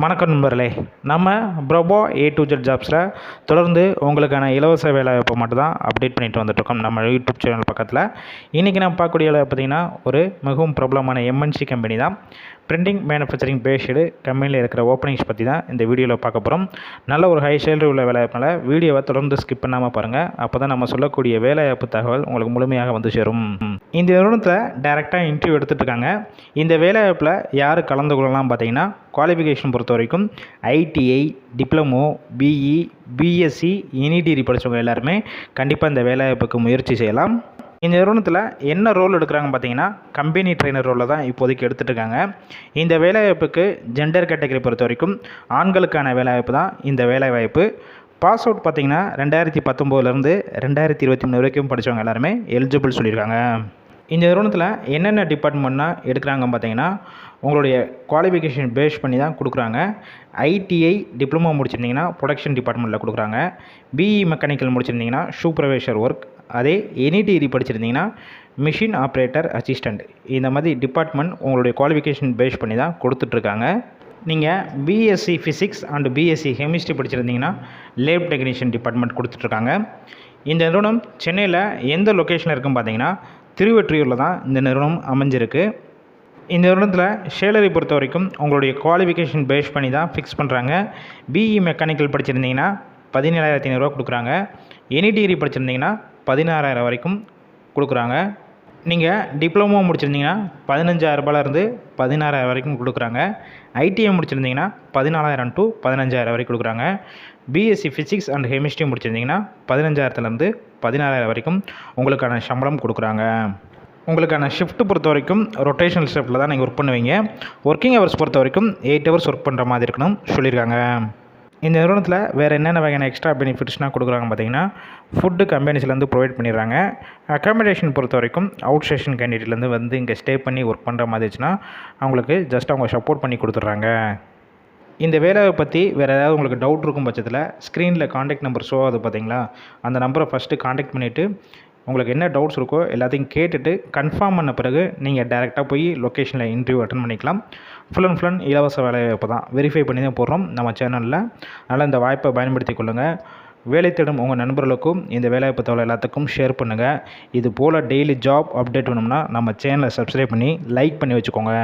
வணக்கம் நண்பர்களே. நம்ம ப்ரோபோ A to Z ஜாப்ஸில் தொடர்ந்து உங்களுக்கான இலவச வேலைவாய்ப்பை மட்டும் தான் அப்டேட் பண்ணிட்டு வந்துட்டுருக்கோம் நம்ம யூடியூப் சேனல் பக்கத்தில். இன்றைக்கி நான் பார்க்கக்கூடிய வேலை பார்த்திங்கன்னா ஒரு மிகவும் பிரபலமான MNC கம்பெனி தான். பிரிண்டிங் மேனுஃபேக்சரிங் பேஸ்டு கம்பெனியில் இருக்கிற ஓப்பனிங்ஸ் பற்றி தான் இந்த வீடியோவில் பார்க்க போகிறோம். நல்ல ஒரு ஹை சேலரி உள்ள வேலைவாய்ப்பினால வீடியோவை தொடர்ந்து ஸ்கிப் பண்ணாமல் பாருங்கள். அப்போ தான் நம்ம சொல்லக்கூடிய வேலைவாய்ப்பு தகவல் உங்களுக்கு முழுமையாக வந்து சேரும். இந்த நிறுவனத்தில் டைரெக்டாக இன்டர்வியூ எடுத்துகிட்டு இருக்காங்க. இந்த வேலைவாய்ப்பில் யார் கலந்து கொள்ளலாம் பார்த்தீங்கன்னா, குவாலிஃபிகேஷன் பொறுத்த வரைக்கும் ITI, diploma, BE, BSc, any degree படித்தவங்க எல்லாருமே கண்டிப்பாக இந்த வேலைவாய்ப்புக்கு முயற்சி செய்யலாம். இந்த நிறுவனத்தில் என்ன ரோல் எடுக்கிறாங்க பார்த்தீங்கன்னா, கம்பெனி ட்ரெயினர் ரோலில் தான் இப்போதைக்கு எடுத்துகிட்டு இருக்காங்க. இந்த வேலைவாய்ப்புக்கு ஜெண்டர் கேட்டகரி பொறுத்த வரைக்கும் ஆண்களுக்கான வேலைவாய்ப்பு தான் இந்த வேலைவாய்ப்பு. பாஸ் அவுட் பார்த்திங்கன்னா 2019 2023 வரைக்கும் படித்தவங்க எல்லாருமே எலிஜிபிள் சொல்லியிருக்காங்க. இந்த நிறுவனத்தில் என்னென்ன டிபார்ட்மெண்ட்னா எடுக்கிறாங்க பார்த்தீங்கன்னா, உங்களுடைய குவாலிஃபிகேஷன் பேஸ் பண்ணி தான் கொடுக்குறாங்க. ITI டிப்ளமோ முடிச்சிருந்தீங்கன்னா ப்ரொடக்ஷன் டிபார்ட்மெண்ட்டில் கொடுக்குறாங்க. BE மெக்கானிக்கல் முடிச்சிருந்தீங்கன்னா சூப்பர்வைசர் ஒர்க். அதே எனி டிகிரி படிச்சிருந்தீங்கன்னா மிஷின் ஆப்ரேட்டர் அசிஸ்டண்ட். இந்த மாதிரி டிபார்ட்மெண்ட் உங்களுடைய குவாலிஃபிகேஷன் பேஸ் பண்ணி தான் கொடுத்துட்ருக்காங்க. நீங்கள் BSc physics and BSc chemistry படிச்சிருந்தீங்கன்னா லேப் டெக்னீஷியன் டிபார்ட்மெண்ட் கொடுத்துட்ருக்காங்க. இந்த நிறுவனம் சென்னையில் எந்த லொக்கேஷனில் இருக்குன்னு பார்த்தீங்கன்னா, திருவெற்றியூரில் தான் இந்த நிறுவனம் அமைஞ்சிருக்கு. இந்த நிறுவனத்தில் சேலரி பொறுத்த வரைக்கும் உங்களுடைய குவாலிஃபிகேஷன் பேஸ் பண்ணி தான் ஃபிக்ஸ் பண்ணுறாங்க. BE மெக்கானிக்கல் படிச்சிருந்தீங்கன்னா 17,500 கொடுக்குறாங்க. எனி டிகிரி படிச்சிருந்தீங்கன்னா 16,000 வரைக்கும் கொடுக்குறாங்க. நீங்கள் டிப்ளமோ முடிச்சிருந்தீங்கன்னா 15,000 16,000 வரைக்கும் கொடுக்குறாங்க. ITI முடிச்சிருந்தீங்கன்னா 14,000 to 15,000 வரைக்கும் கொடுக்குறாங்க. BSc ஃபிசிக்ஸ் அண்ட் கெமிஸ்ட்ரி முடிச்சிருந்தீங்கன்னா 15,000 16,000 வரைக்கும் உங்களுக்கான சம்பளம் கொடுக்குறாங்க. உங்களுக்கான ஷிஃப்ட் பொறுத்த வரைக்கும் ரொட்டேஷனல் ஷிஃப்ட்டில் தான் நீங்கள் ஒர்க் பண்ணுவீங்க. ஒர்க்கிங் ஹவர்ஸ் பொறுத்த வரைக்கும் 8 hours ஒர்க் பண்ணுற மாதிரி இருக்கணும் சொல்லியிருக்காங்க. இந்த நிறுவனத்தில் வேறு என்னென்ன வகையான எக்ஸ்ட்ரா பெனிஃபிட்ஸ்னால் கொடுக்குறாங்க பார்த்தீங்கன்னா, ஃபுட்டு கம்பெனிஸ்லேருந்து ப்ரொவைட் பண்ணிடுறாங்க. அக்காமடேஷன் பொறுத்த வரைக்கும் அவுட் ஸ்டேஷன் கேண்டிடேட்லேருந்து வந்து இங்கே ஸ்டே பண்ணி ஒர்க் பண்ணுற மாதிரி இருந்துச்சுன்னா அவங்களுக்கு ஜஸ்ட் அவங்க சப்போர்ட் பண்ணி கொடுத்துட்றாங்க. இந்த வேலையை பற்றி வேறு ஏதாவது உங்களுக்கு டவுட் இருக்கும் பட்சத்தில் ஸ்க்ரீனில் காண்டாக்ட் நம்பர் ஷோ ஆகுது பார்த்தீங்களா, அந்த நம்பரை ஃபஸ்ட்டு காண்டாக்ட் பண்ணிவிட்டு உங்களுக்கு என்ன டவுட்ஸ் இருக்கோ எல்லாத்தையும் கேட்டுட்டு கன்ஃபார்ம் பண்ண பிறகு நீங்கள் டேரெக்டாக போய் லொக்கேஷனில் இன்டர்வியூ அட்டன் பண்ணிக்கலாம். ஃபுல் அண்ட் இலவச வேலைவாய்ப்பு தான், வெரிஃபை பண்ணி தான் போடுறோம் நம்ம சேனலில். அதனால் இந்த வாய்ப்பை பயன்படுத்தி கொள்ளுங்கள். வேலை தேடும் உங்கள் நண்பர்களுக்கும் இந்த வேலைவாய்ப்பு தகவல் எல்லாத்துக்கும் ஷேர் பண்ணுங்கள். இது போல் டெய்லி ஜாப் அப்டேட் வேணும்னா நம்ம சேனலை சப்ஸ்கிரைப் பண்ணி லைக் பண்ணி வச்சுக்கோங்க.